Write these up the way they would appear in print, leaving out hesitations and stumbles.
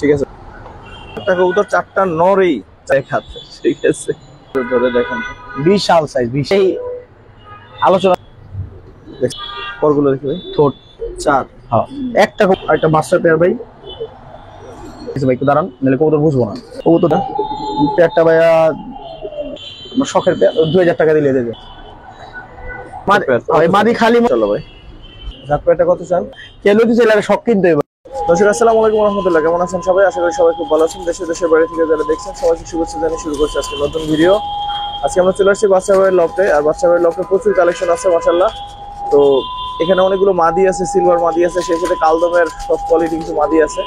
ঠিক আছে, একটা কবুতর চারটা নরেই খাচ্ছে। ঠিক আছে, ধরে দেখেন বিশাল সাইজ, বিশাল আলোচনা পরগুলো দেখি ভাই। ঠোঁট চার, হ্যাঁ একটা একটা মাস্টার পেয়ার ভাই। ভাই একটু দাঁড়ান, নাহলে কবুতর বুঝবো না। কবুতরটা পেয়ারটা ভাইয়া শখের পেয়ার, 2000 টাকা দিলে দেবে। মাদি খালি। চলো ভাই, জাত পেয়ারটা কত চান? কেলো দিচ্ছে শখ কিনতে হবে। দর্শক আসসালামু আলাইকুম রহমতুল্লাহ, কেমন আছেন সবাই? আশা করি সবাই খুব ভালো আছেন। দেশের বাড়ি থেকে যারা দেখছেন সবাইকে শুভেচ্ছা জানিয়ে শুরু করছি আজকে নতুন ভিডিও। আজকে আমরা চলে আসছি বাচ্চা ভাইয়ের লফটে, আর বাচ্চা ভাইয়ের লফটে প্রচুর কালেকশন আছে মাশাআল্লাহ। তো এখানে অনেকগুলো মাদি আছে, সিলভার মাদি আছে, সেই সাথে কালদমের সব কোয়ালিটি কিছু মাদি আছে।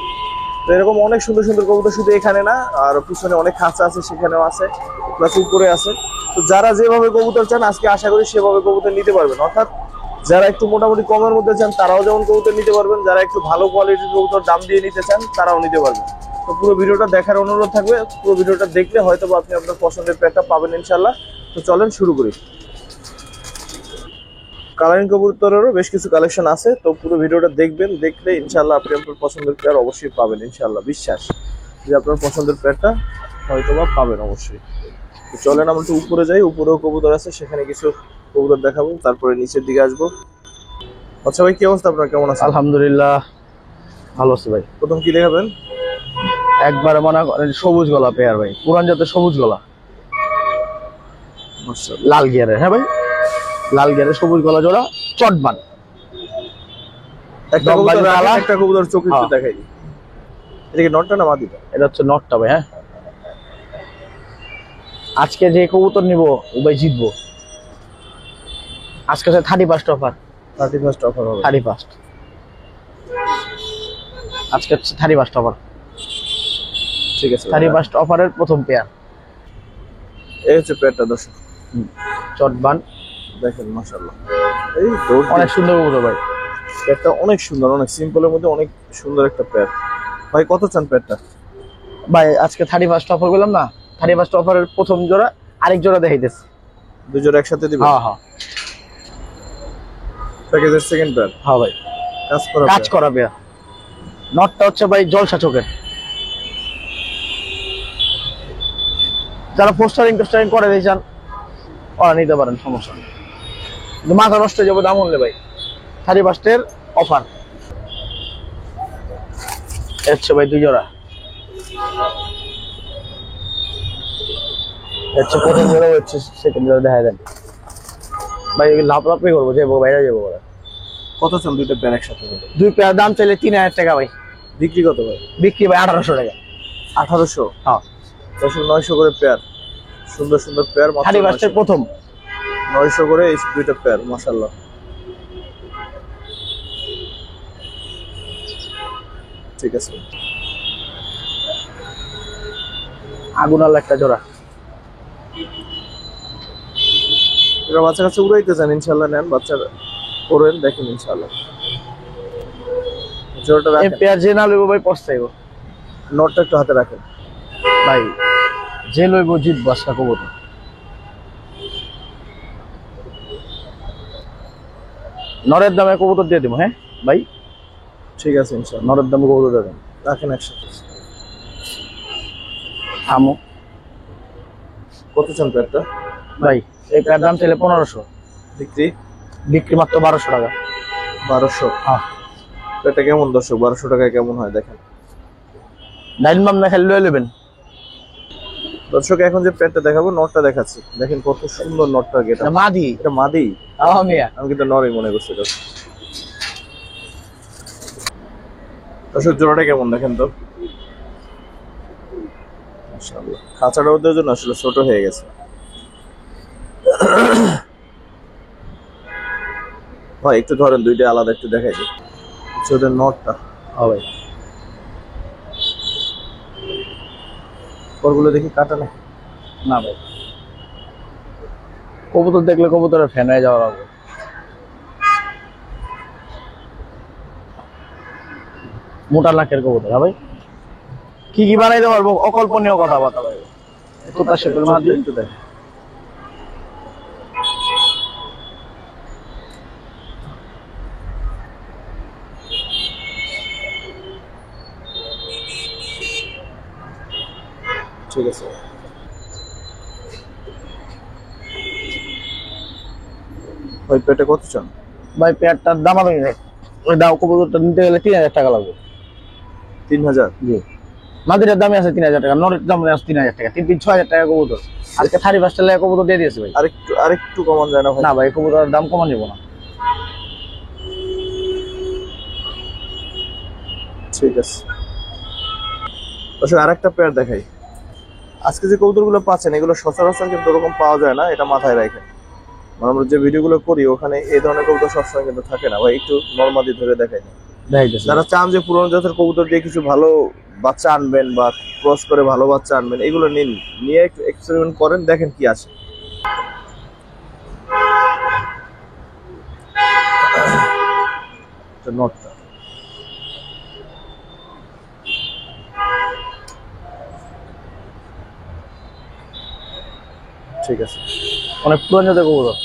তো এরকম অনেক সুন্দর সুন্দর কবুতর শুধু এখানে না, আর পিছনে অনেক খাঁচা আছে, সেখানেও আছে, প্লাস উপরে আছে। তো যারা যেভাবে কবুতর চান আজকে আশা করি সেভাবে কবুতর নিতে পারবেন। অর্থাৎ যারা একটু মোটামুটি কমের মধ্যে চান তারাও যেমন কবুতর নিতে পারবেন, যারা একটু ভালো কোয়ালিটির কবুতর দাম দিয়ে নিতে চান তারাও নিতে পারবেন। তো পুরো ভিডিওটা দেখার অনুরোধ থাকবে, পুরো ভিডিওটা দেখলে হয়তো আপনি আপনার পছন্দের পেয়ারটা পাবেন ইনশাল্লাহ। তো চলেন শুরু করি। কালারিং কবুতরেরও বেশ কিছু কালেকশন আছে, তো পুরো ভিডিওটা দেখবেন, দেখলে ইনশাল্লাহ আপনি আপনার পছন্দের পেয়ার অবশ্যই পাবেন ইনশাল্লাহ। বিশ্বাস যে আপনার পছন্দের পেয়ারটা হয়তো বা পাবেন অবশ্যই। তো চলেন আমরা একটু উপরে যাই, উপরেও কবুতর আছে, সেখানে কিছু কবুতর দেখাবো, তারপরে নিচের দিকে আসবো। আচ্ছা ভাই, কি অবস্থা আপনার, কেমন আছেন? আলহামদুলিল্লাহ ভালো আছি ভাই। প্রথম কি দেখাবেন? একবারে মনে করেন সবুজ গলা পেয়ার ভাই, পুরান জাতের সবুজ গলা, লাল গিয়ারের। হ্যাঁ ভাই, লাল গিয়ারের সবুজ গলা জোড়া, চটবান। একটা কবুতর চোখ একটু দেখাই দিই। এটা কি নটটা না মাদিটা? এটা হচ্ছে নটটা ভাই। হ্যাঁ, আজকে যে কবুতর নিব ও ভাই জিতবো। আজকে 31st অফার, 31st অফার হবে। 31st আজকে 31st অফার। ঠিক আছে, 31st অফারের প্রথম পেয়ার। এই হচ্ছে পেয়ারটা দর্শক, চটবান দেখেন মাশাআল্লাহ, এই অনেক সুন্দর কবুতর ভাই। পেয়ারটা অনেক সুন্দর, অনেক সিম্পলের মধ্যে অনেক সুন্দর একটা পেয়ার। ভাই কত চান পেয়ারটা? ভাই আজকে 31st অফার করলাম না, 31st অফারের প্রথম জোড়া, আরেক জোড়া দেখাইতেছি। দুই জোড়া একসাথে দিবেন? হ্যাঁ হ্যাঁ, প্যাকেজের সেকেন্ড পেয়ার। হ্যাঁ ভাই, কাজ করা পেয়ার। নটটা হচ্ছে ভাই জলসা চোখের। যারা পোস্টারিং করে দিয়েছেন ওরা নিতে পারেন, সমস্যা নেই। কিন্তু মাথা নষ্ট হয়ে যাবে দাম হলে ভাই। 31st এর অফার হচ্ছে ভাই দুই জোড়া। হচ্ছে প্রথম জোড়া, হচ্ছে সেকেন্ড জোড়া দেখা দেন ভাই। লাফালাফি করবো, যাবো বাইরে যাবো। কত চান দুইটা পেয়ার একসাথে? দুই পেয়ার দাম চাইলে 3000 টাকা ভাই। বিক্রি কত ভাই? বিক্রি ভাই 1800 টাকা। 1800? হ্যাঁ, 900 করে পেয়ার, সুন্দর সুন্দর পেয়ার। 31st এর প্রথম 900 করে এই দুইটা পেয়ার মাশাআল্লাহ। ঠিক আছে, আগুনাল একটা জোড়া। এরা বাচ্চা কাছে উড়াইতে চান ইনশাআল্লাহ, নেন বাচ্চা করেন, দেখেন ইনশাআল্লাহ। জোড়াটা রাখেন, পেয়ার যে না লইব ভাই পস্তাইবো। নোটটা একটু হাতে রাখেন ভাই, যে লইব জিতবো আজকে কবুতর। নরের দামে কবুতর দিয়ে দিব। হ্যাঁ ভাই, ঠিক আছে ইনশাআল্লাহ, নরের দামে কবুতর দিয়ে দেন। রাখেন একসাথে। থামো। কত চান পেয়ারটা? ভাই এই পেয়ার দাম চাইলে 1500, বিক্রি মাত্র 1200 টাকা। 1200? হ্যাঁ। পেয়ারটা কেমন দর্শক, 1200 টাকায় কেমন হয় দেখেন। ডাইন বাম না খালি লয়ে নেবেন দর্শক। এখন যে পেয়ারটা দেখাবো, নটটা দেখাচ্ছি, দেখেন কত সুন্দর নটটা। গেটা মাদি, এটা মাদি? আমি কিন্তু নরই মনে করছি দর্শক। জোড়াটা কেমন দেখেন তো মাশাআল্লাহ। খাঁচাটা ওদের জন্য আসলে ছোট হয়ে গেছে। ভাই একটু ধরেন, দুইটা আলাদা একটু দেখাই দিই। ওদের নটটা। হ্যাঁ ভাই, পরগুলো দেখি কাটা না। না ভাই, কবুতর দেখলে কবুতরের ফ্যান হয়ে যাওয়ার হবে। মোটা নাকের কবুতর। হ্যাঁ ভাই, কি কি বানাইতে পারবো, অকল্পনীয় কথাবার্তা ভাই। কোথা শেপের মাদি একটু দেখ। ঠিক আছে ভাই, পেটে কত চান? ভাই পেয়ারটার দাম আলাদা নেই, ওই দাও কবুতরটা নিতে গেলে 3000 টাকা লাগবে। 3000? জি, মাদিটার দামে আছে 3000 টাকা, নরের দামে আছে 3000 টাকা, 6000 টাকা কবুতর। আজকে 5.5 টাকা কবুতর দিয়ে দিয়েছে ভাই। আরেকটু কমান যায় না ভাই? না ভাই, কবুতরের দাম কমান যাবো না। ঠিক আছে আরেকটা পেয়ার দেখাই। আজকে যে কবুতরগুলো পাচ্ছেন এগুলো সচরাচর কিন্তু ওরকম পাওয়া যায় না, এটা মাথায় রাখেন। মানে আমরা যে ভিডিওগুলো করি ওখানে এই ধরনের কবুতর সবসময় কিন্তু থাকে না ভাই, একটু নরমালি ধরে দেখাই না। যারা চান যে পুরোনো জাতের কবুতর দিয়ে কিছু ভালো বাচ্চা আনবেন বা ক্রস করে ভালো বাচ্চা আনবেন, এগুলো নিন, নিয়ে একটু এক্সপেরিমেন্ট করেন, দেখেন কি আসে। নটটা ঠিক আছে, অনেক পুরান জাতের কবুতর।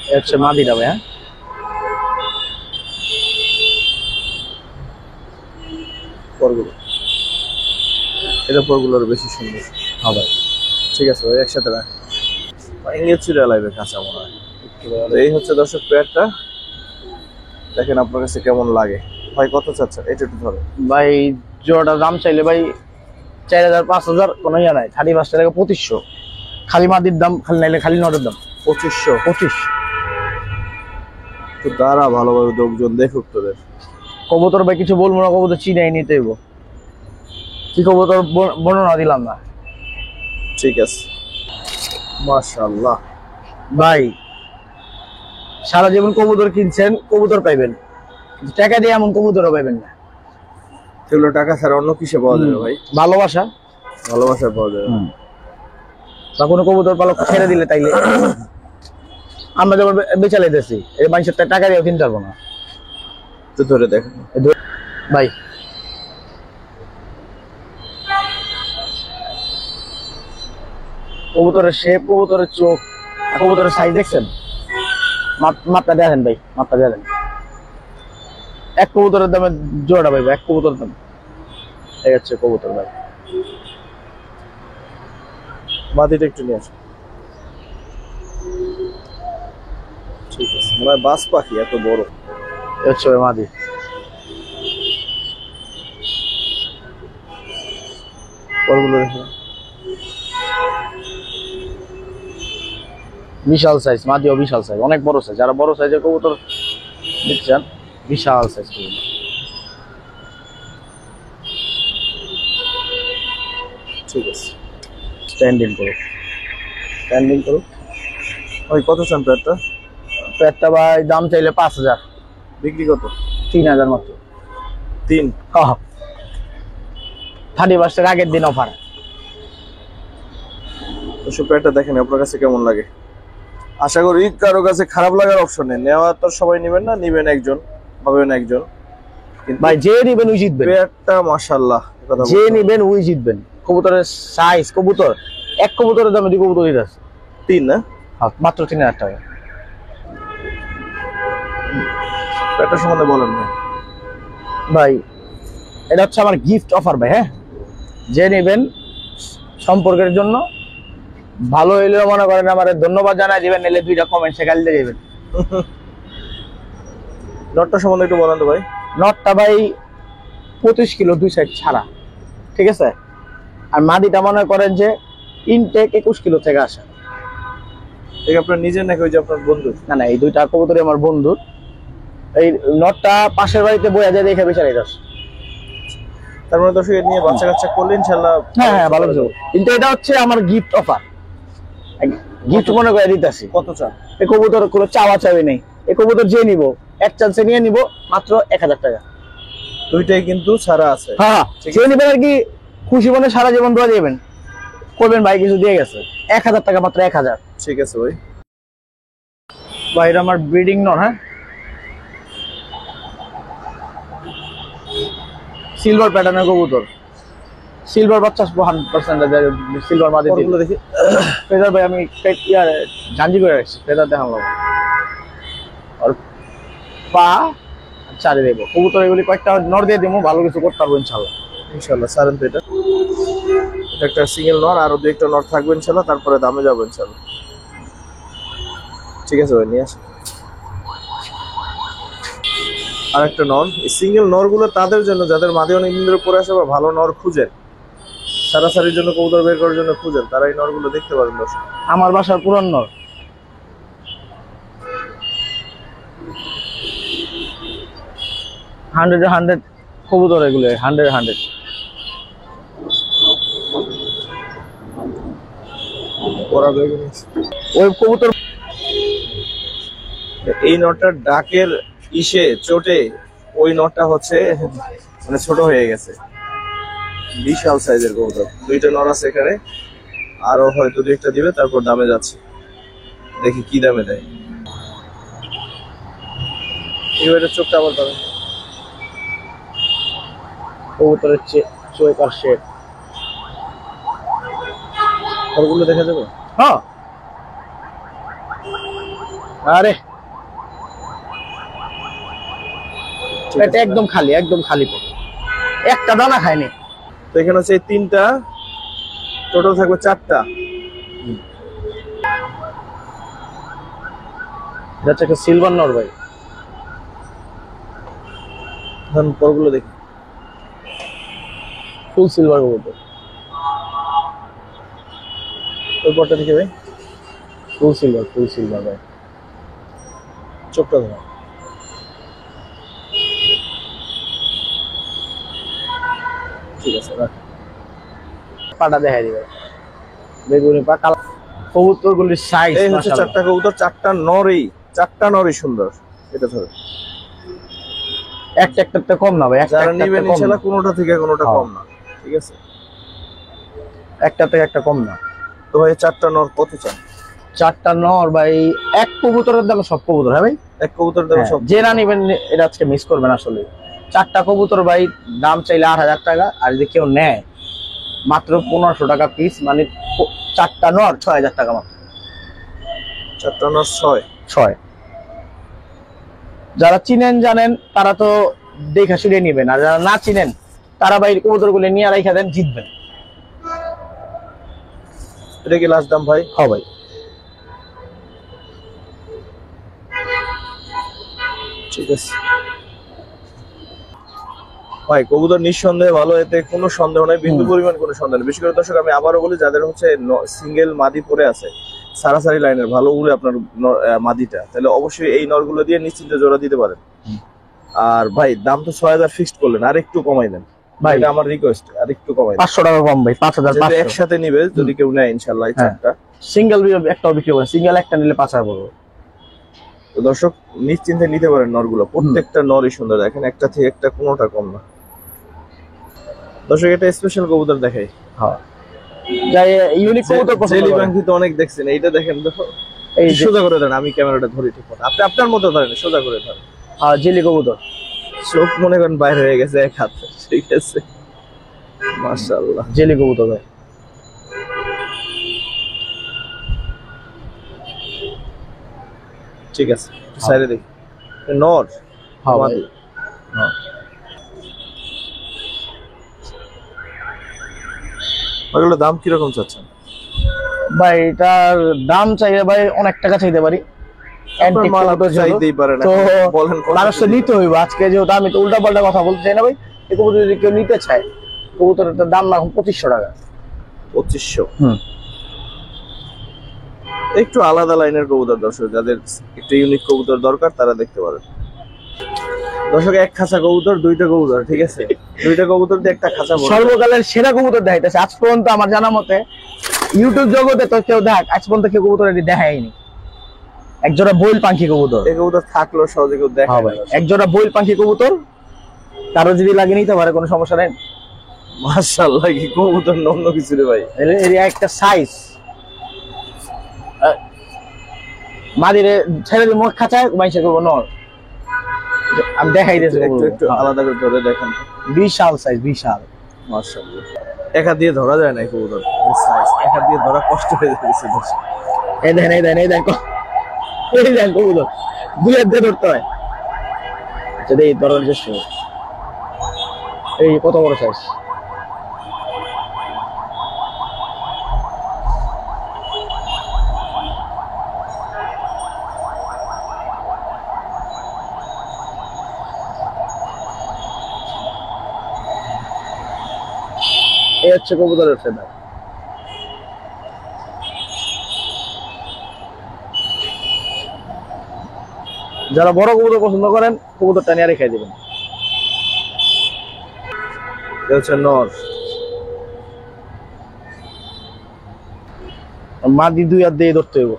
এটা হচ্ছে মাদিটা ভাই। হ্যাঁ, পরগুলো এটা পরগুলোর বেশি সুন্দর। হ্যাঁ ভাই, ঠিক আছে ভাই, একসাথে রাখ। ইংলিশ চিড়া লাগবে কাঁচা মনে হয়। তো এই হচ্ছে দর্শক পেয়ারটা, দেখেন আপনার কাছে কেমন লাগে। ভাই কত চাচ্ছেন? এটা একটু ধরে ভাই জোড়াটার দাম চাইলে ভাই 4000 5000 কোনো ইয়া নাই, 5.5 টাকা 2500। খালি মাদির দাম, খালি নাইলে খালি নরের দাম 2500। তো তারা ভালোভাবে লোকজন দেখুক তোদের কবুতর ভাই কিছু বলবো না, কবুতর চিনাই নিতে হইব। কি কবুতর বর্ণনা দিলাম না। ঠিক আছে, মাশাআল্লাহ ভাই সারা জীবন কবুতর কিনছেন, কবুতর পাইবেন, টাকা দিয়ে এমন কবুতরও পাইবেন না। সেগুলো টাকা ছাড়া অন্য কিসে পাওয়া যাবে ভাই? ভালোবাসা, ভালোবাসা পাওয়া যাবে। বা কোনো কবুতর পালক ছেড়ে দিলে তাইলে আমরা যেমন বেচা লাইতেছি, এই মানুষের টাকা দিয়েও কিনতে পারবো না। তো ধরে দেখেন ভাই কবুতরের শেপ, কবুতরের চোখ, কবুতরের সাইজ দেখছেন? মাপটা দেখেন ভাই, মাপটা দেখেন। এক কবুতরের দামে জোড়া ভাই, এক কবুতরের দাম। এই হচ্ছে কবুতর ভাই। মাদিটা একটু নিয়ে আসুন। ঠিক আছে, মনে হয় বাস পাখি এত বড়। এই হচ্ছে ভাই মাদি। পরগুলো দেখুন, বিশাল সাইজ, মাদিও বিশাল সাইজ, অনেক বড় সাইজ। যারা বড় সাইজের কবুতর দেখছেন, বিশাল সাইজ কবুতর। ঠিক আছে, স্ট্যান্ডিং করুক, স্ট্যান্ডিং করুক। ওই কত চান পেয়ারটা? পেটটা ভাই দাম চাইলে 5000, বিক্রি কত? 3000 মাত্র। 3? হ্যাঁ, 31 আগের দিন অফার। ওসব পেয়ারটা দেখেন আপনার কাছে কেমন লাগে। আশা করি কারো কাছে খারাপ লাগার অপশন নেই। নেওয়া তো সবাই নেবেন না, নিবেন একজন, পাবেন একজন। ভাই যে নিবেন ওই জিতবেন। পেয়ারটা মাশাআল্লাহ, যে নিবেন ওই জিতবেন। কবুতরের সাইজ, কবুতর এক কবুতরের দামে 2 কবুতর দিতে আছে। 3 না? হ্যাঁ, মাত্র 3000 টাকা। পেয়ারটা সম্বন্ধে বলেন ভাই। ভাই এটা হচ্ছে আমার গিফট অফার ভাই। হ্যাঁ, যে নেবেন সম্পর্কের জন্য, ভালো হইলেও মনে করেন আমার ধন্যবাদ জানাই দিবেন, নিলে 2টা কমেন্ট সেখানে দিয়ে দিবেন। নটটা সম্বন্ধে একটু বলেন তো ভাই। নটটা ভাই 25 কিলো 2 সাইড ছাড়া, ঠিক আছে। আর মাদিটা মনে করেন যে ইনটেক 21 কিলো থেকে আসে। এটা আপনার নিজের নাকি ওই যে আপনার বন্ধু? না না, এই 2টা কবুতরই আমার বন্ধু। এই নটটা পাশের বাড়িতে বইয়া যায় দেখে বেচারা এটা। তার মানে দর্শক নিয়ে বাচ্চা কাচ্চা করলে ইনশাআল্লাহ হ্যাঁ ভালো কিছু। কিন্তু এটা হচ্ছে আমার গিফট অফার, গিফট মনে করে দিতেছি। কত চান? এই কবুতর কোনো চাওয়া চাওয়ি নেই, এই কবুতর যে নিব এক চান্সে নিয়ে নিব মাত্র 1000 টাকা। দুইটাই কিন্তু ছাড়া আছে। হ্যাঁ, যে নিবেন আর কি খুশি মনে সারা জীবন দোয়া দিবেন, করবেন ভাই কিছু দিয়ে গেছে। 1000 টাকা, মাত্র 1000। ঠিক আছে ভাই। ভাই এটা আমার ব্রিডিং নর। হ্যাঁ, সিলভার প্যাটার্নের কবুতর, সিলভার বাচ্চা 100% সিলভার মাদি। পরগুলো দেখি। ফেদার ভাই আমি জাঞ্জি করে রাখছি, ফেদার দেখাম লাগবে। আর পা চারে দেবো কবুতর, এগুলি কয়েকটা নর দিয়ে দেবো, ভালো কিছু করতে পারবো ইনশাল্লাহ। ইনশাআল্লাহ সারেন তো এটা একটা সিঙ্গেল নর, আরো দু একটা নর থাকবে ইনশাল্লাহ, তারপরে দামে যাবো ইনশাল্লাহ। ঠিক আছে ভাই, নিয়ে আসেন। আর একটা নর, এই সিঙ্গেল নর গুলো তাদের জন্য যাদের মাদি অনেক দিন ধরে পরে আসে বা ভালো নর খুঁজেন, সারাসারির জন্য কবুতর বের করার জন্য খুঁজেন, তারা এই নরগুলো দেখতে পারেন দর্শক। আমার বাসার পুরান নর। 100 কবুতর এগুলো, 100 ওরা বেগুনি। ওই কবুতর এই নটটার ডাকের ইসে চোটে ওই নটটা হচ্ছে মানে ছোট হয়ে গেছে, বিশাল সাইজের কবুতর। দুইটা নর আছে এখানে, আরো হয়তো দু একটা দিবে, তারপর দামে যাচ্ছে, দেখি কি দামে দেয়। এবারে চোখটা আবার পাবে, কবুতরের চোখ আর শেপ ওগুলো দেখা যাবে। হ্যাঁ। আরে এটা একদম খালি, একদম খালি পেট, একটা দানা খায়নি। তো এখানে হচ্ছে এই তিনটা, টোটাল থাকবে চারটা। যাচ্ছে একটা সিলভার নর ভাই। এখন পরগুলো দেখি, ফুল সিলভার কবুতর। ওই পরটা দেখে ভাই, ফুল সিলভার ভাই। চোখটা ধরা। ঠিক আছে রাখ। পাটা দেখাই দিবে, বেগুনি পা কালো। কবুতরগুলির সাইজ এই হচ্ছে চারটা কবুতর, চারটা নরই সুন্দর। এটা ধরে একটা কম না ভাই, যারা নিবেন ইনশাআল্লাহ কোনোটা থেকে কোনোটা কম না। ঠিক আছে, একটা থেকে একটা কম না। তো ভাই চারটা নর কত চান? চারটা নর ভাই, এক কবুতরের দামে সব কবুতর। হ্যাঁ ভাই, এক কবুতর দাম সব। যে না নিবেন এটা আজকে মিস করবেন আসলে। চারটা কবুতর ভাই দাম চাইলে 8000 টাকা, আর যদি কেউ নেয় মাত্র 1500 টাকা পিস, মানে চারটা নর 6000 টাকা মাত্র। চারটা নর 6। যারা চিনেন জানেন তারা তো দেখা শুনে নিবেন, আর যারা না চিনেন তারা ভাই কবুতর গুলো নিয়ে রাখা দেন, জিতবেন। এটা কি লাস্ট দাম ভাই? হ্যাঁ ভাই। ঠিক আছে ভাই, কবুতর নিঃসন্দেহে ভালো, এতে কোনো সন্দেহ নাই, বিন্দু পরিমাণ কোনো সন্দেহ নেই। বিশেষ করে দর্শক আমি আবারও বলি, যাদের হচ্ছে সিঙ্গেল মাদি পরে আছে, সারাসারি লাইনের ভালো উড়ে আপনার মাদিটা, তাহলে অবশ্যই এই নরগুলো দিয়ে নিশ্চিন্তে জোড়া দিতে পারেন। আর ভাই দাম তো 6000 ফিক্সড করলেন, আর একটু কমাই দেন ভাই, এটা আমার রিকোয়েস্ট, আর একটু কমাই দেন। 500 টাকা কম ভাই, 5500 একসাথে নিবে যদি কেউ নেয় ইনশাআল্লাহ এই চারটা। সিঙ্গেল একটাও বিক্রি করে, সিঙ্গেল একটা নিলে 5000 পড়বে। তো দর্শক নিশ্চিন্তে নিতে পারেন নরগুলো, প্রত্যেকটা নরই সুন্দর, দেখেন একটা থেকে একটা কোনোটা কম না। দর্শক এটা স্পেশাল কবুতর দেখাই। হ্যাঁ, যাই ইউনিক কবুতর পছন্দ জেলি করেন। পাখি তো অনেক দেখছেন, এইটা দেখেন তো, এই সোজা করে দেন, আমি ক্যামেরাটা ধরি ঠিক মতো, আপনি আপনার মতো ধরেন, সোজা করে ধরেন। হ্যাঁ, জেলি কবুতর। চোখ মনে করেন বাইরে হয়ে গেছে এক হাত। ঠিক আছে, মাশাআল্লাহ, জেলি কবুতর ভাই। ঠিক আছে, সাইডে দেখি নর। হ্যাঁ ভাই। ওগুলো দাম কিরকম চাচ্ছেন ভাই? এটার দাম চাইলে ভাই অনেক টাকা চাইতে পারি, আপনার মাল আপনি চাইতেই পারেন, তো বলেন মানুষকে নিতে হইব আজকে, যেহেতু আমি তো উল্টা পাল্টা কথা বলতে চাই না ভাই। এই কবুতর যদি কেউ নিতে চায়, কবুতরের দাম না 2500 টাকা। 2500। একটু আলাদা লাইনের কবুতর দর্শক, যাদের একটু ইউনিক কবুতর দরকার তারা দেখতে পারেন। দর্শক এক খাঁচা কবুতর, দুইটা কবুতর, ঠিক আছে, দুইটা কবুতর দিয়ে একটা খাঁচা। সর্বকালের সেরা কবুতর দেখাইতেছে আজ পর্যন্ত আমার জানা মতে। ইউটিউব জগতে তো কেউ দেখ আজ পর্যন্ত কেউ কবুতর এটি দেখায়নি। একজোড়া বইল পাখি কবুতর, এই কবুতর থাকলো সহজে কেউ দেখে না। একজোড়া বইল পাখি কবুতর, কারো যদি লাগে নিতে পারে, কোনো সমস্যা নেই। মাশাআল্লাহ, কি কবুতর, অন্য কিছু রে ভাই। এর একটা সাইজ মাদিরে ছেড়ে দিয়ে মুখ খাঁচায় মাইসে করবো নর। আমি দেখাই দিয়েছি, একটু আলাদা করে ধরে দেখেন, বিশাল সাইজ, বিশাল। মাশাআল্লাহ, এক হাত দিয়ে ধরা যায় না এই কবুতর, সাইজ এক হাত দিয়ে ধরা কষ্ট হয়ে যাচ্ছে। এই দেখেন, এই দেখেন, এই দেখেন, এই দেখেন কবুতর, দুই হাত দিয়ে ধরতে হয়। আচ্ছা এই ধরার চেষ্টা, এই কত বড় সাইজ। এই হচ্ছে কবুতরের ফেদার। যারা বড় কবুতর পছন্দ করেন কবুতরটা নিয়ে রেখে দিবেন। এটা হচ্ছে নর। মাদি 2 হাত দিয়ে ধরতে হইব।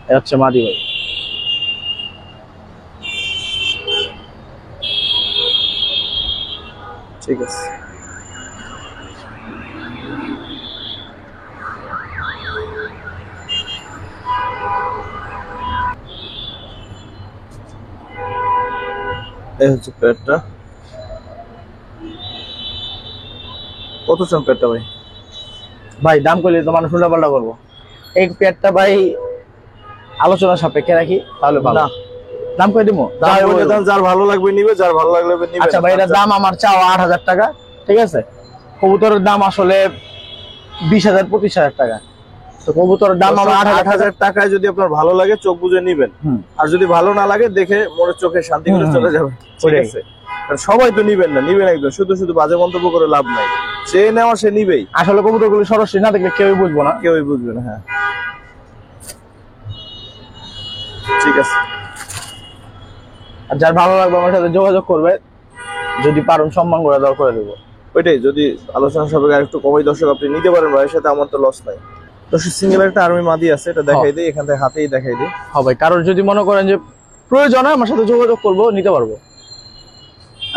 এ হচ্ছে মাদি ভাই। ঠিক আছে। এই হচ্ছে পেটটা। কত চান পেটটা ভাই? ভাই দাম করলে তো মানুষ উল্টাপাল্টা করবো। এই পেটটা ভাই আলোচনা সাপেক্ষে রাখি তাহলে ভালো। না, দাম করে দিব। দাম বলে দেন, যার ভালো লাগবে নিবে, যার ভালো লাগবে নিবে। আচ্ছা ভাই, এটা দাম আমার চাওয়া 8,000 টাকা, ঠিক আছে। কবুতরের দাম আসলে 20,000 25,000 টাকা। তো কবুতরের দাম আমার 8,000 টাকায় যদি আপনার ভালো লাগে চোখ বুজে নিবেন, আর যদি ভালো না লাগে দেখে মনে চোখে শান্তি করে চলে যাবে, ঠিক আছে। কারণ সবাই তো নিবেন না, নিবেন একদম। শুধু শুধু বাজে মন্তব্য করে লাভ নাই। যে নেওয়া সে নিবেই। আসলে কবুতরগুলো সরাসরি না দেখলে কেউই বুঝবো না, কেউই বুঝবে না। হ্যাঁ, ঠিক আছে। আর যার ভালো লাগবে আমার সাথে যোগাযোগ করবে, যদি পারেন সম্মান করে দেওয়া করে দেবো। ওইটাই, যদি আলোচনা সাপেক্ষে আর একটু কমাই দর্শক আপনি নিতে পারেন ভাইয়ের সাথে, আমার তো লস নাই। দর্শক সিঙ্গেল একটা আর্মি মাদি আছে, এটা দেখাই দিই, এখান থেকে হাতেই দেখাই দিই। হ্যাঁ ভাই, কারোর যদি মনে করেন যে প্রয়োজন হয় আমার সাথে যোগাযোগ করবো, নিতে পারবো।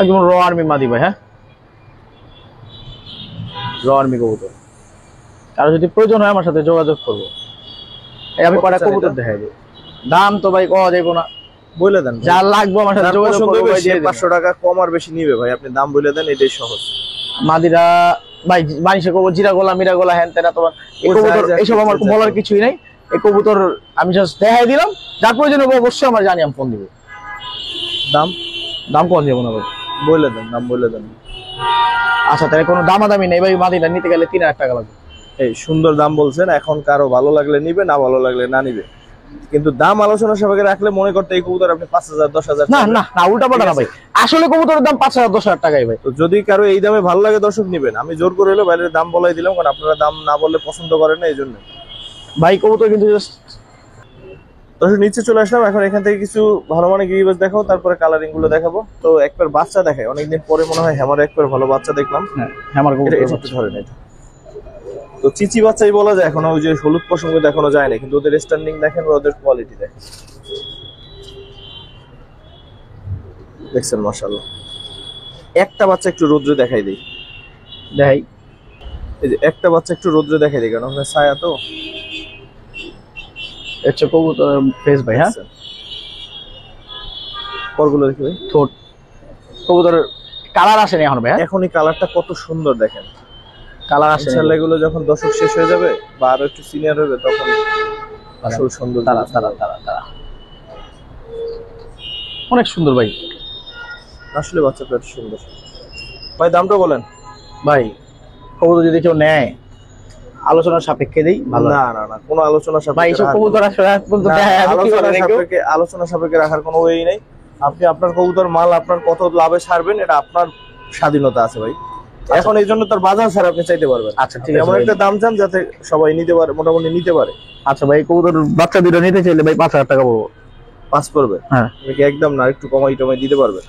একদম র আর্মি মাদি ভাই। হ্যাঁ, র আর্মি কবুতর। কারো যদি প্রয়োজন হয় আমার সাথে যোগাযোগ করবো। এই আমি কটা কবুতর দেখাই দিই। দাম তো ভাই কওয়া যাইবো না, বলে দেন। যার লাগবে আমার সাথে যোগাযোগ করবো ভাই, দিয়ে 500 টাকা কম আর বেশি নিবে ভাই, আপনি দাম বলে দেন, এটাই সহজ। মাদিরা ভাই মানুষের কবুতর জিরা গোলা মিরা গোলা হ্যান তেনা, তোমার এই কবুতর এইসব আমার বলার কিছুই নাই। এই কবুতর আমি জাস্ট দেখাই দিলাম, যার প্রয়োজন হবে অবশ্যই আমার জানি, আমি ফোন দিব। দাম দাম কম যাবো না ভাই, বলে দেন, দাম বলে দেন। আচ্ছা তাহলে কোনো দামাদামি নেই ভাই, মাদিটা নিতে গেলে 3,000 টাকা লাগবে। এই সুন্দর দাম বলছেন, এখন কারো ভালো লাগলে নিবে, না ভালো লাগলে না নিবে। কিন্তু দাম আলোচনা সাপেক্ষে রাখলে মনে করতে এই কবুতর আপনি 5,000 10,000 না না না, উল্টা পাল্টা না ভাই। আসলে কবুতরের দাম 5,000 10,000 টাকাই ভাই। তো যদি কারো এই দামে ভালো লাগে দর্শক নিবেন, আমি জোর করে হলো বাইরের দাম বলাই দিলাম, কারণ আপনারা দাম না বললে পছন্দ করেন না, এই জন্য। ভাই কবুতর কিন্তু দর্শক নিচে চলে আসলাম, এখন এখান থেকে কিছু ভালো মানে গিরিবাজ দেখাবো, তারপরে কালারিং গুলো দেখাবো। তো একবার বাচ্চা দেখায়, অনেকদিন পরে মনে হয় হ্যামার একবার ভালো বাচ্চা দেখলাম। হ্যাঁ, আমার কবুতর এটা একটু ধরেন। এটা তো চিচি বাচ্চাই বলা যায়, এখনো ওই যে হলুদ পশম দেখানো যায় না, কিন্তু ওদের স্ট্যান্ডিং দেখেন, ওদের কোয়ালিটি দেখেন, দেখছেন মাশাআল্লাহ। একটা বাচ্চা একটু রোদ্রে দেখাই দিই, দেখাই। এই যে একটা বাচ্চা একটু রোদ্রে দেখাই দিই, কারণ ওখানে ছায়া তো। হচ্ছে কবুতর ফেস ভাই। হ্যাঁ, পরগুলো দেখি ভাই। ঠোঁট কবুতরের কালার আসেনি এখন ভাই। এখনই কালারটা কত সুন্দর দেখেন, কালার আসেনি। ইনশাআল্লাহ এগুলো যখন দশক শেষ হয়ে যাবে বা আরো একটু সিনিয়র হবে, তখন আসল সুন্দর। তারা তারা তারা তারা অনেক সুন্দর ভাই, আসলে বাচ্চাটা এত সুন্দর। ভাই দামটা বলেন ভাই। কবুতর যদি কেউ নেয় আলোচনার সাপেক্ষে দেই ভালো। না না না, কোনো আলোচনা ভাই সাপেক্ষে এইসব কবুতর আসলে আজ পর্যন্ত আলোচনা সাপেক্ষে রাখার কোনো ওয়েই নাই। আপনি আপনার কবুতর মাল আপনার কত লাভে ছাড়বেন, এটা আপনার স্বাধীনতা আছে ভাই। এখন এই জন্য তার বাজার ছাড়া আপনি চাইতে পারবেন। আচ্ছা ঠিক আছে, এমন একটা দাম চান যাতে সবাই নিতে পারে, মোটামুটি নিতে পারে। আচ্ছা ভাই, কবুতর বাচ্চা দুটো নিতে চাইলে ভাই 5,000 টাকা পড়বো। 5 পড়বে? হ্যাঁ, একদম না, একটু কমাই টমাই দিতে পারবে?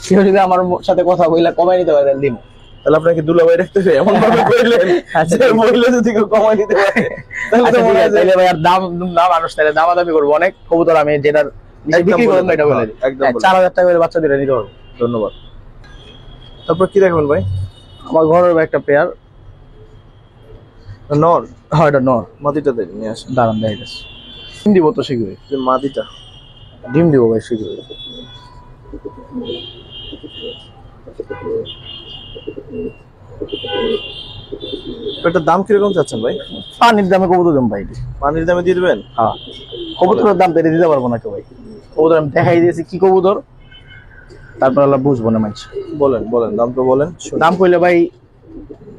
কেউ যদি আমার সাথে কথা বইলা কমাই নিতে পারে দিব। তাহলে আপনাকে দুলাভাই রাখতে হবে, এমন ভাবে কইলেন যে মহিলা যদি কেউ কমাই দিতে পারে, তাহলে তো মনে হয় তাহলে ভাই আর দাম মানুষ তাহলে দামাদামি করবো অনেক। কবুতর আমি যেটা বিক্রি করবো এটা বলে দিই, একদম 4,000 টাকা করে বাচ্চা দুটো নিতে পারবো। ধন্যবাদ। তারপর কি দেখবেন ভাই? আমার ঘরের একটা পেয়ার নর। হয়, এটা নর। মাদিটা দেন, নিয়ে আসেন। দাঁড়ান দেয় গেছে, ডিম দিব তো শীঘ্রই। যে মাদিটা ডিম দিব ভাই শীঘ্রই। এটার দাম কিরকম চাচ্ছেন ভাই? পানির দামে কবুতর দাম ভাই। পানির দামে দিয়ে দিবেন? হ্যাঁ, কবুতরের দাম পেরে দিতে পারবো না কেউ ভাই। কবুতর আমি দেখাই দিয়েছি কি কবুতর, তারপর আল্লাহ বুঝবো না মানছি। বলেন বলেন, দাম তো বলেন। দাম কইলে ভাই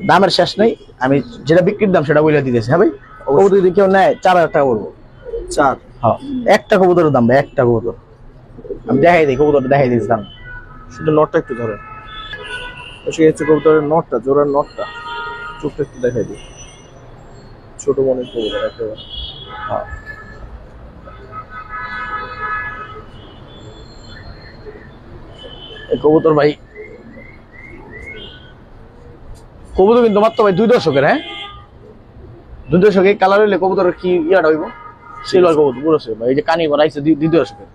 দামের শেষ নেই, আমি যেটা বিক্রির দাম সেটা বলে দিতেছি। হ্যাঁ ভাই, কবুতর যদি কেউ নেয় 4,000 টাকা পড়বো। 4? হ্যাঁ, একটা কবুতরের দাম ভাই, একটা কবুতর আমি দেখাই দিই, কবুতরটা দেখাই দিয়েছি দাম। শুধু নটটা একটু ধরেন। সে হচ্ছে কবুতরের নটটা, জোড়ার নটটা, চোখটা একটু দেখাই দিই। ছোট মনের কবুতর একেবারে। হ্যাঁ এই কবুতর ভাই, কবুতর কিন্তু মাত্র ভাই 2 দশকের। হ্যাঁ 2 দশকে কালার হইলে কবুতরের কি ইয়াটা হইব, সিলভার কবুতর পুরো সে ভাই। এই যে কানি বানাইছে 2 দশকের।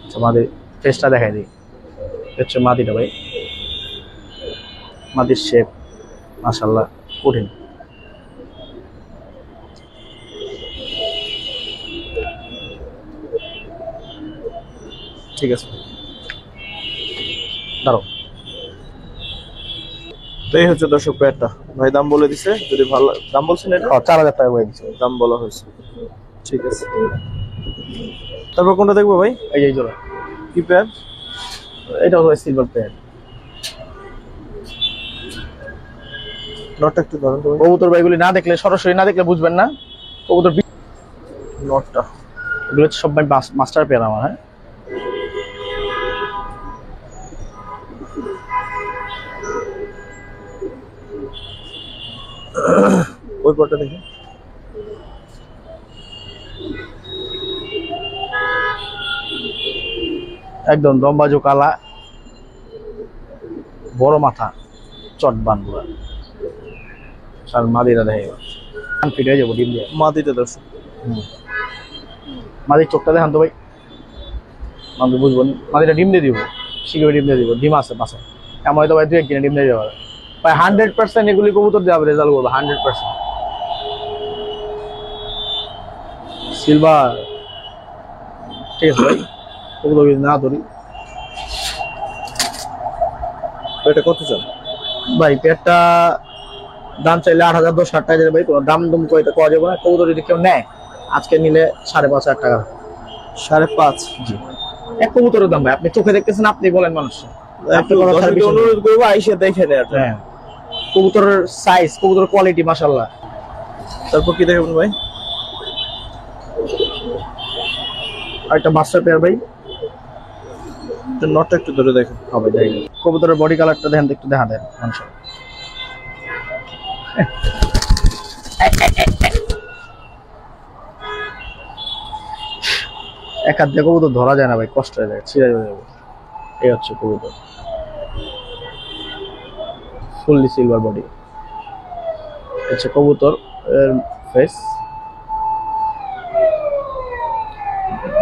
আচ্ছা মাদি ফেসটা দেখাই দিই, হচ্ছে মাদিটা ভাই। মাদির শেপ মাশাআল্লাহ কঠিন। ঠিক আছে, দাঁড়াও। তো এই হচ্ছে দর্শক পেয়ারটা। ভাই দাম বলে দিছে, যদি ভালো দাম বলছেন এটা? 4000 টাকা করে দিচ্ছে। দাম বলা হয়েছে, ঠিক আছে। তারপর কোনটা দেখবো ভাই? এই যে এই জোড়া কি পেয়ার? এটা হলো সিলভার পেয়ার। নটটা একটু ধরেন তো ভাই। কবুতর ভাইগুলি না দেখলে, সরাসরি না দেখলে বুঝবেন না কবুতর। নটটা এগুলো হচ্ছে সব ভাই মাস্টার পেয়ার আমার। হ্যাঁ ওই পরটা দেখি। একদম দমবাজু কালা, বড় মাথা, চটবান পুরা। সার মাদিরা দেখে ফিট হয়ে যাবো ডিম দিয়ে। মাদিটা দর্শক, মাদির চোখটা দেখান তো ভাই, আমি বুঝবো না। মাদিটা ডিম দিয়ে দিব, শীঘ্রই ডিম দিয়ে দিব। ডিম আছে পাশে, এমন হয়তো ভাই 2-1 দিনে ডিম দিয়ে যাবে ভাই। 100% এগুলি কবুতর দেওয়া রেজাল্ট করবো 100%। সিলভার ঠিক আছে ভাই, কবুতর যদি না ধরি। এটা কত চান ভাই? পেটটা দাম চাইলে 8000 10,000 টাকা দেবে ভাই, কোনো দাম দুম করে এটা করা যাবে না। কবুতর যদি কেউ নেয় আজকে নিলে 5,500 টাকা। 5.5? জি, এক কবুতরের দাম ভাই। আপনি চোখে দেখতেছেন, আপনি বলেন মানুষ। অনুরোধ করবো আইসে দেখে নেয়। হ্যাঁ কবুতরের সাইজ, কবুতরের কোয়ালিটি মাশাআল্লাহ। তারপর কি দেখবেন ভাই? আরেকটা মাস্টার পেয়ার ভাই। নটটা একটু ধরে দেখেন। হবে যাই। কবুতরের বডি কালারটা দেখেন, একটু দেখা দেন মানুষ। এক হাত দিয়ে কবুতর ধরা যায় না ভাই, কষ্ট হয়ে যায়, ছিঁড়ে যাবে। এই হচ্ছে কবুতর, ফুললি সিলভার বডি। হচ্ছে কবুতর এর ফেস,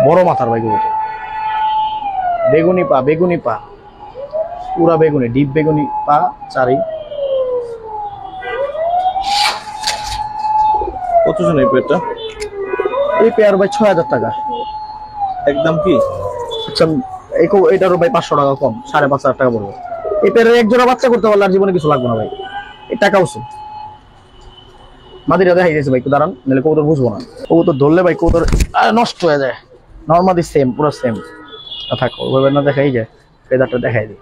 বড় মাথার ভাই কবুতর। বেগুনি পা, বেগুনি পা, পুরা বেগুনি, ডিপ বেগুনি পা চারি। কত জন এই পেয়ারটা? এই পেয়ার ভাই 6,000 টাকা একদম। কি আচ্ছা এইটারও ভাই 500 টাকা কম, 5,500 টাকা পড়বে। এই পেয়ারের এক জোড়া বাচ্চা করতে পারলে আর জীবনে কিছু লাগবে না ভাই, এই টাকা উচিত। মাদিরা দেখাই গেছে ভাই, একটু দাঁড়ান, নাহলে কবুতর বুঝবো না। কবুতর ধরলে ভাই কবুতর নষ্ট হয়ে যায়। নর্মালি সেম, পুরো সেম থাকো, ওইভাবে না দেখাই যায়। ফেদারটা দেখাই দিই,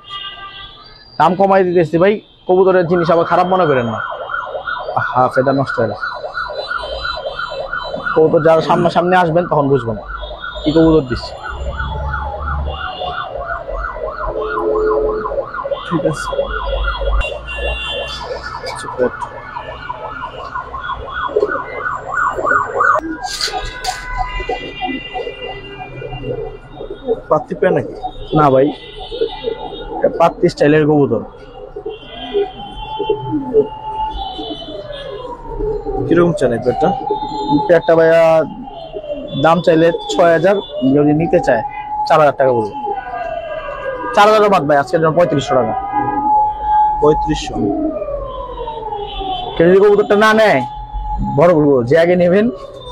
দাম কমাই দিতেছি ভাই। কবুতরের জিনিস আবার খারাপ মনে করেন না। হ্যাঁ ফেদার নষ্ট হয়ে গেছে। কবুতর যারা সামনে আসবেন তখন বুঝবো না কি কবুতর দিচ্ছি। ঠিক আছে। পাত্তি পেয়ার নাকি? না ভাই, পাত্তি স্টাইলের কবুতর। কিরকম চান এই পেয়ারটা? পেয়ারটা ভাইয়া দাম চাইলে 6,000, যদি নিতে চায় 4,000 টাকা বলবো। 4,000 বাদ ভাই, আজকের জন্য 3500 টাকা। 3500? কেউ যদি কবুতরটা না নেয়, বড় বলবো যে আগে নেবেন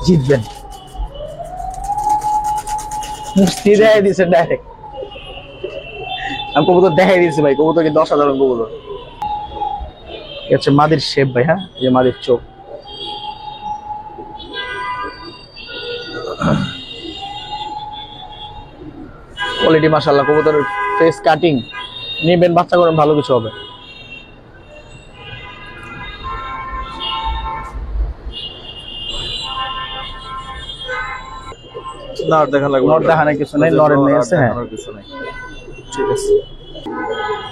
জিতবেন। মুস্তি দেখাই দিয়েছে ডাইরেক্ট। আমি কবুতর দেখাই দিয়েছি ভাই, কবুতর কি 10,000 কবুতর। হচ্ছে মাদির শেপ ভাই। হ্যাঁ এই যে মাদির চোখ, কোয়ালিটি মাশাআল্লাহ। কবুতরের ফেস কাটিং নেবেন, বাচ্চা করেন, ভালো কিছু হবে। না আর দেখা লাগবে নর দেখানোর কিছু নেই, নরের মেয়ে আছে। হ্যাঁ কিছু নাই। ঠিক আছে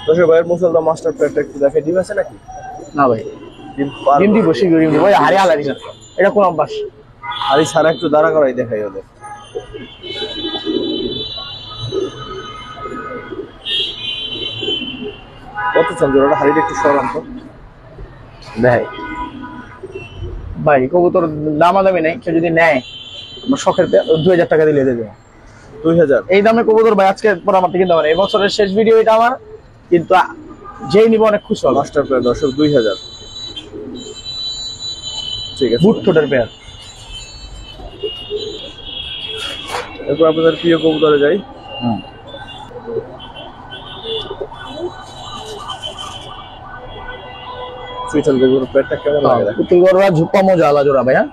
দর্শক ভাইয়ের মুসলদা মাস্টার পেয়ারটা একটু দেখে, ডিম আছে নাকি? না ভাই, ডিম ডিম দিব শীঘ্র ডিম দিব ভাই। হারে হালা দিছেন, এটা কোন অভ্যাস? আরে সারা একটু দাঁড়া করাই দেখাই ওদের। কত চান জোড়াটা? হাড়িটা একটু সরান তো দেখাই ভাই। কবুতর দামাদামি নেই, কেউ যদি নেয় আমার শখের 2000 টাকা দিলে দিয়ে দেবো। 2000 এই দামে কবুতর ভাই আজকে পর আমার থেকে দাম। এই বছরের শেষ ভিডিও এটা আমার, কিন্তু যেই নিব অনেক খুশি হবে। মাস্টার পেয়ার দর্শক 2000। ঠিক আছে, বুট ঠোঁটের পেয়ার। এরপর আপনাদের প্রিয় কবুতরে যাই। সুইটাল বেগুন পেয়ারটা কেমন লাগে দেখো। পুতুল গররা ঝুপা মজা আলা জোড়া ভাই। হ্যাঁ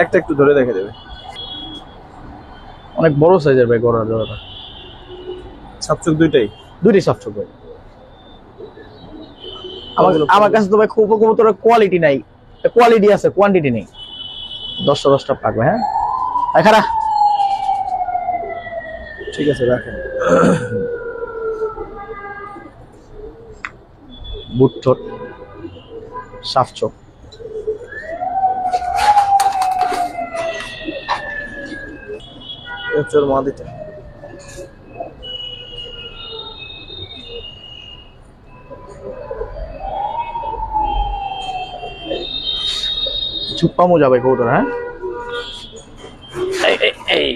একটা একটু ধরে দেখে দেবে। অনেক বড় সাইজের ভাই গররা জোড়াটা। সাপচুক দুইটাই? দুইটাই সাপচক ভাই। আমার কাছে তো ভাই খুব কবুতরের কোয়ালিটি নাই, কোয়ালিটি আছে কোয়ান্টিটি নেই। 10টা পাকবে। হ্যাঁ খারা ঠিক আছে রাখেন। বুট ঠোঁট, সাফ চোখ। চোর মা দিতে ঝুপা মজা ভাই কবুতর। হ্যাঁ এই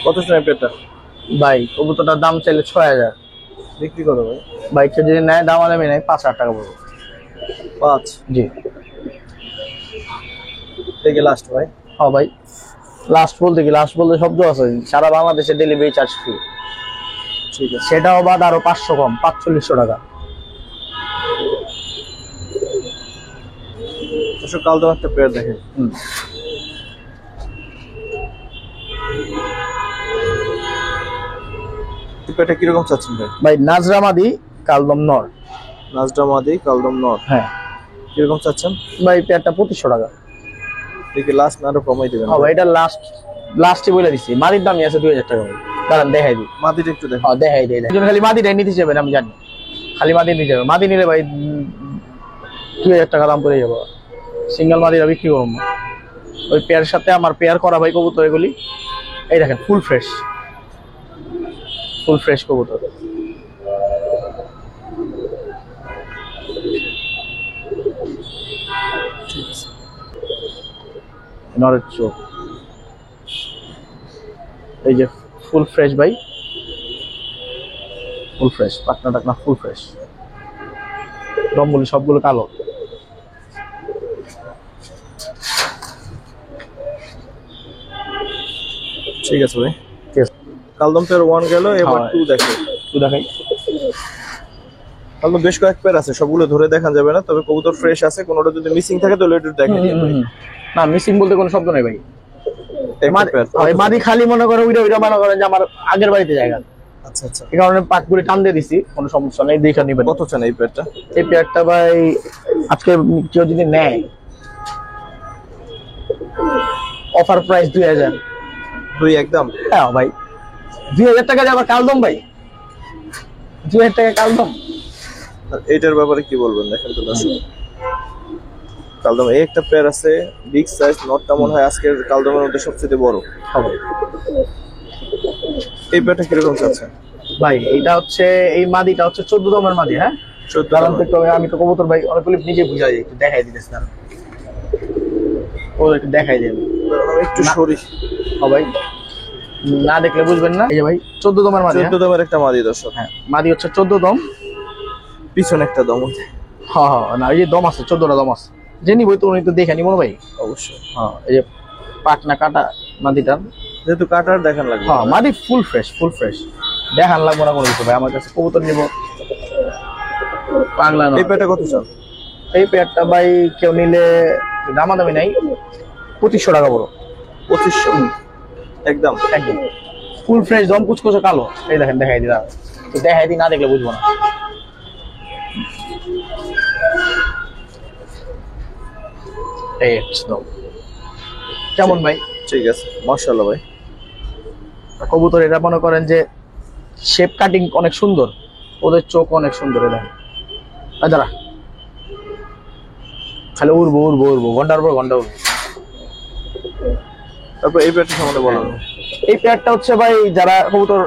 কত সময় পেয়ারটা? ভাই কবুতরটার দাম চাইলে 6000। বিক্রি করো ভাই। ভাই কেউ যদি নেয় দামাদামি নেয় 5000 টাকা পড়বে। 5? জি দেখে লাস্ট ভাই। হ্যাঁ ভাই, লাস্ট বলতে শব্দ আছে। সারা বাংলাদেশে ডেলিভারি চার্জ ফ্রি। ঠিক আছে, সেটাও বাদ আরো 500 কম, 4500 টাকা। কাল তো একটা পেয়ার দেখে। পেয়ারটা কিরকম চাচ্ছেন ভাই? ভাই নাজরা মাদি কালদম নর। নাজরা মাদি কালদম নর। হ্যাঁ কিরকম চাচ্ছেন ভাই? পেয়ারটা 2500 টাকা। দেখি লাস্ট না আরো কমাই দিবেন? হ্যাঁ ভাই, এটা লাস্টে বলে দিছি। মাদির দামই আছে 2000 টাকা ভাই। কারণ দেখাই দিই, মাদিটা একটু দেখো। হ্যাঁ দেখাই দিই। একজন খালি মাদিটাই নিতে যাবেন আমি জানি, খালি মাদি নিতে যাবে। মাদি নিলে ভাই 2000 টাকা দাম পড়ে যাবে। সিঙ্গেল মাদিরা বিক্রি করবো না। ওই পেয়ারের সাথে আমার পেয়ার করা ভাই কবুতর এগুলি। এই দেখেন ফুল ফ্রেশ কবুতর। নরের চোখ, এই যে ফুল ফ্রেশ ভাই, ফুল ফ্রেশ। পাটনা টাকনা ফুল ফ্রেশ। দমগুলি সবগুলো কালো। ঠিক আছে ভাই, কালদম পেয়ার 1 গেল, এবার 2 দেখো। 2 দেখাই। কালদম বেশ কয়েক পেয়ার আছে, সবগুলো ধরে দেখান যাবে না, তবে কবুতর ফ্রেশ আছে। কোনোটা যদি মিসিং থাকে তাহলে একটু দেখে দিন ভাই। না মিসিং বলতে কোনো শব্দ নেই ভাই। এই মাদি খালি মনে করে ওইটা মনে করেন যে আমার আগের বাড়িতে জায়গা। আচ্ছা আচ্ছা, এই কারণে পাটগুলি টান দিয়ে দিছি, কোনো সমস্যা নেই, দেখে নিবেন। কত চান এই পেয়ারটা? এই পেয়ারটা ভাই আজকে কেউ যদি নেয় অফার প্রাইস 2000। 2 একদম? হ্যাঁ ভাই 2000 টাকা দিয়ে আবার কালদম ভাই, 2000 টাকা কালদম। এটার ব্যাপারে কি বলবেন দেখেন তো দর্শক। কালদম এই একটা পেয়ার আছে বিগ সাইজ, নটটা মনে হয় আজকের কালদমের মধ্যে সবচেয়ে বড় হবে। এই পেয়ারটা কিরকম চাচ্ছেন ভাই? এটা হচ্ছে এই মাদিটা হচ্ছে 14 দমের মাদি। হ্যাঁ 14? আমি তো কবুতর ভাই অনেকগুলি নিজে বুঝাই, একটু দেখাই দিতেছি না ও, একটু দেখাই দেন একটু সরি। ও ভাই না দেখলে বুঝবেন না। এই যে ভাই 14 দমের মাদি। 14 দমের একটা মাদি দর্শক। হ্যাঁ মাদি হচ্ছে 14 দম, পিছনে একটা দম আছে। হ্যাঁ না এই যে দম আছে, 14টা দম আছে। যে নিবই তো উনি তো দেখে নিব ভাই অবশ্যই। হ্যাঁ এই যে পাটনা কাটা মাদিটা, যেহেতু কাটার দেখান লাগবে। হ্যাঁ মাদি ফুল ফ্রেশ দেখান লাগবে না কোনো কিছু ভাই। আমার কাছে কবুতর নিব পাগলা না। এই পেয়ারটা কত চান? এই পেয়ারটা ভাই কেউ নিলে দামাদামি নাই, 2500 টাকা বড়। 2500 একদম? একদম ফুল ফ্রেশ দম কুচকুচো কালো। এই দেখেন দেখাই দিই, তো দেখাই দিই, না দেখলে বুঝবো না। এই হচ্ছে দম। কেমন ভাই? ঠিক আছে, মাশাআল্লাহ ভাই। কবুতর এটা মনে করেন যে শেপ কাটিং অনেক সুন্দর, ওদের চোখ অনেক সুন্দর। এটা দাঁড়া, খালি উড়বো উড়বো উড়বো, ঘন্টার পর ঘন্টা উড়বো। তারপর এই পেয়ারটা সম্বন্ধে বলেন। এই পেয়ারটা হচ্ছে ভাই যারা কবুতর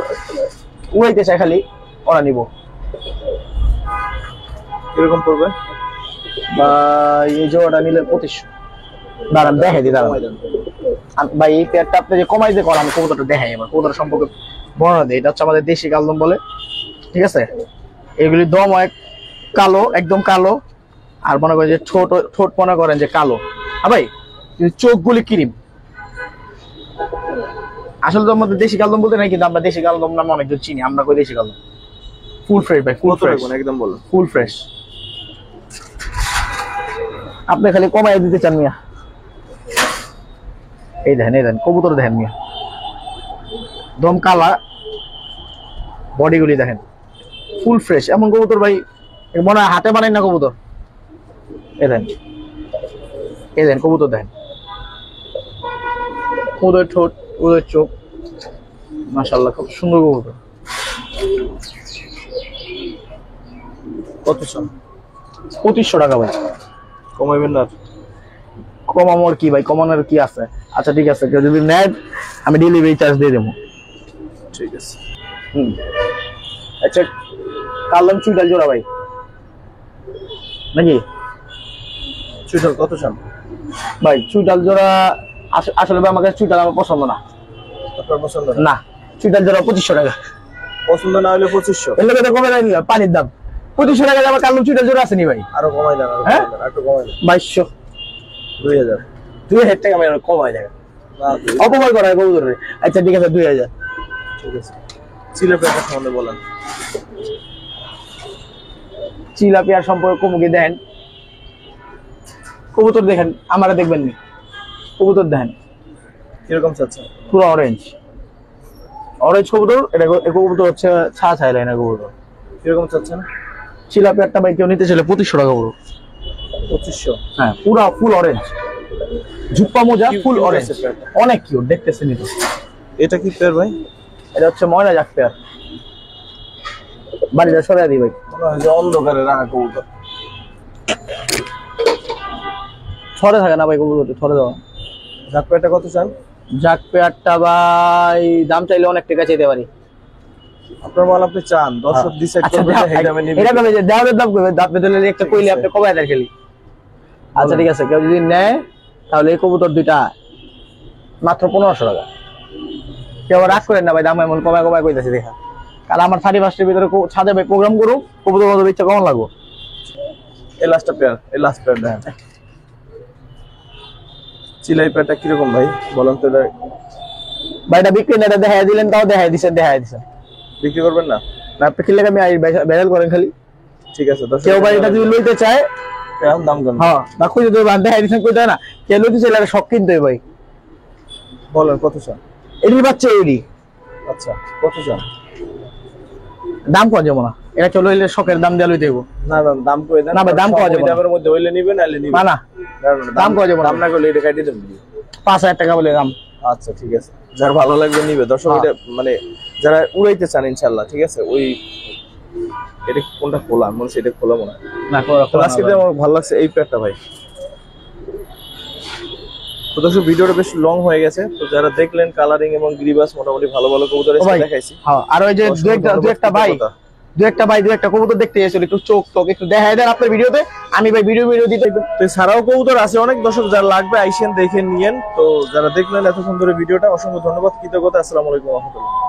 উড়াইতে চায় খালি ওরা নিব। কিরকম পড়বে? বা এই জোড়াটা নিলে 2500। দাঁড়ান দেখে দিই, দাঁড়ান ভাই। এই পেয়ারটা আপনি যে কমাই দিয়ে করেন, আমি কবুতরটা দেখাই। এবার কবুতর সম্পর্কে বর্ণনা দিই। এটা হচ্ছে আমাদের দেশি কালদম বলে, ঠিক আছে? এগুলি দম হয় কালো, একদম কালো। আর মনে করেন যে ঠোঁট মনে করেন যে কালো। হ্যাঁ ভাই, চোখগুলি ক্রিম। আসলে তো আমাদের দেশি কালদম বলতে নাই, কিন্তু আমরা দেশি কালদম নামে অনেকজন চিনি। আমরা কই দেশি কালদম ফুল ফ্রেশ ভাই, ফুল ফ্রেশ একদম বলুন, ফুল ফ্রেশ। আপনি খালি কমাই দিতে চান মিয়া। এই দেখেন কবুতর দেখেন মিয়া, দম কালা, বডিগুলি দেখেন ফুল ফ্রেশ। এমন কবুতর ভাই মনে হয় হাতে বানাই না কবুতর। এই দেখেন কবুতর দেখেন, ওদের ঠোঁট, ওদের চোখ, মাশাআল্লাহ খুব সুন্দর কবুতর। কত চান? 2500 টাকা ভাই। কমাইবেন না? কমানোর কি ভাই, কমানোর কি আছে? আচ্ছা ঠিক আছে, কেউ যদি নেয় আমি ডেলিভারি চার্জ দিয়ে দেবো। ঠিক আছে। আচ্ছা, কালদম চুইটাল জোড়া ভাই নাকি? চুইটাল কত চান ভাই? চুইটাল জোড়া আসলে ভাই আমাকে চুইটাল আমার পছন্দ না। আপনার পছন্দ না, চুইটাল জোড়া 2500 টাকা। পছন্দ না হলে 2500। এর লোকে তো কমে দেয়নি, পানির দাম। 2500 টাকা আমার কালদম চুইটাল জোড়া আসেনি ভাই। আরো কমাই দেন, হ্যাঁ? একটু কমাই দেন। 2200, 2000। 2000 টাকা আমি কমাই দেয়, না, অপমান করা হয় কবুতরে। আচ্ছা ঠিক আছে, 2000। ঠিক আছে। চিলাপিয়াটা সম্বন্ধে বলেন। চিলাপিয়ার সম্পর্কে কমুকি দেখেন, কবুতর দেখেন, আমারা দেখবেন নি, কবুতর দেখেন কিরকম চাচ্ছেন? পুরো অরেঞ্জ কবুতর। এটা কবুতর হচ্ছে ছাই লাইনের কবুতর। কিরকম চাচ্ছেন? চিলাপিয়ারটা ভাই কেউ নিতে চাইলে 2500 টাকা পুরো। 2500? হ্যাঁ, পুরা ফুল অরেঞ্জ, ঝুপ্পা মোজা, ফুল কিউট অরেঞ্জ, আছে পেয়ারটা। অনেক কিউট দেখতেছেন তো। এটা কি পেয়ার ভাই? এটা হচ্ছে ময়না জাক পেয়ার। বাড়িটা সরাই দিই ভাই। মনে হয় যে অন্ধকারে রাখা কবুতর। ছড়ে থাকে না ভাই কবুতর, ছড়ে দেওয়া। জাক পেয়ারটা কত চান? জাক পেয়ারটা ভাই দাম চাইলে অনেক টাকা চাইতে পারি। আপনার মাল আপনি চান, দর্শক ডিসাইড আচ্ছা, করবে এই দামে নিবে। এটা কবে যে দেওয়ার দাম কবে দাঁত বেদলে একটা কইলে আপনি কবে আদার খেলি। আচ্ছা ঠিক আছে, কেউ যদি নেয় তাহলে এই কবুতর দুইটা মাত্র 1500 টাকা। কেউ রাগ করেন না ভাই, দাম এমন কমায় কইতাছি দেখা। কারণ আমার 31st ভিতরে ছাদে ভাই প্রোগ্রাম করু, কবুতর কত ইচ্ছা কেমন লাগবো। এই লাস্টটা পেয়ার, এই লাস্ট পেয়ার দেখেন। চিলাই পেয়ারটা কিরকম ভাই বলেন তো? এটা ভাই এটা বিক্রি না, এটা দেখাই দিলেন, তাও দেখাই দিছেন। বিক্রি করবেন না? না, আপনি কিনলে আমি ভাইরাল করেন খালি। ঠিক আছে, দর্শক কেউ ভাই এটা যদি লইতে চায়, কেমন দাম করেন? হ্যাঁ না খুঁজে দেবো, দেখাই দিছেন কইতে না। কেউ লইতে চাইলে একটা শখ কিনতে হয় ভাই। বলেন কত চান? এটি বাচ্চা এডি। আচ্ছা, কত চান? দাম কম যাবো না, এটা কেউ লইলে শখের দাম দিয়ে লইতে হইব। না না, দাম কই দেন। না ভাই, দাম কম যাবো না। দামের মধ্যে হইলে নিবেন, নাইলে নিবেন না না, দাম কম যাবো না। দাম না করলে এটা কাটি দেন। 5000 টাকা বলে দাম। আচ্ছা ঠিক আছে, যার ভালো লাগবে নিবে। দর্শক এটা মানে যারা উড়াইতে চান ইনশাআল্লাহ, ঠিক আছে। ওই এটা কোনটা খোলা মনে হচ্ছে, এটা খোলা মনে হয় না তো। আজকে আমার ভালো লাগছে এই পেয়ারটা ভাই। তো দর্শক ভিডিওটা বেশ লং হয়ে গেছে, তো যারা দেখলেন কালারিং এবং গ্রিবাস মোটামুটি ভালো ভালো কবুতর দেখাইছি। হ্যাঁ, আর ওই যে দু একটা কবুতর দেখতে এসেছিল, একটু চোখ একটু দেখাই দেন আপনার ভিডিওতে। আমি ভাই ভিডিও দিতে। তো এছাড়াও কবুতর আছে অনেক, দর্শক যারা লাগবে আইসেন দেখে নিয়েন। তো যারা দেখলেন এতক্ষণ ধরে ভিডিওটা, অসংখ্য ধন্যবাদ, কৃতজ্ঞতা। আসসালামু আলাইকুম ওয়া রাহমাতুল্লাহ।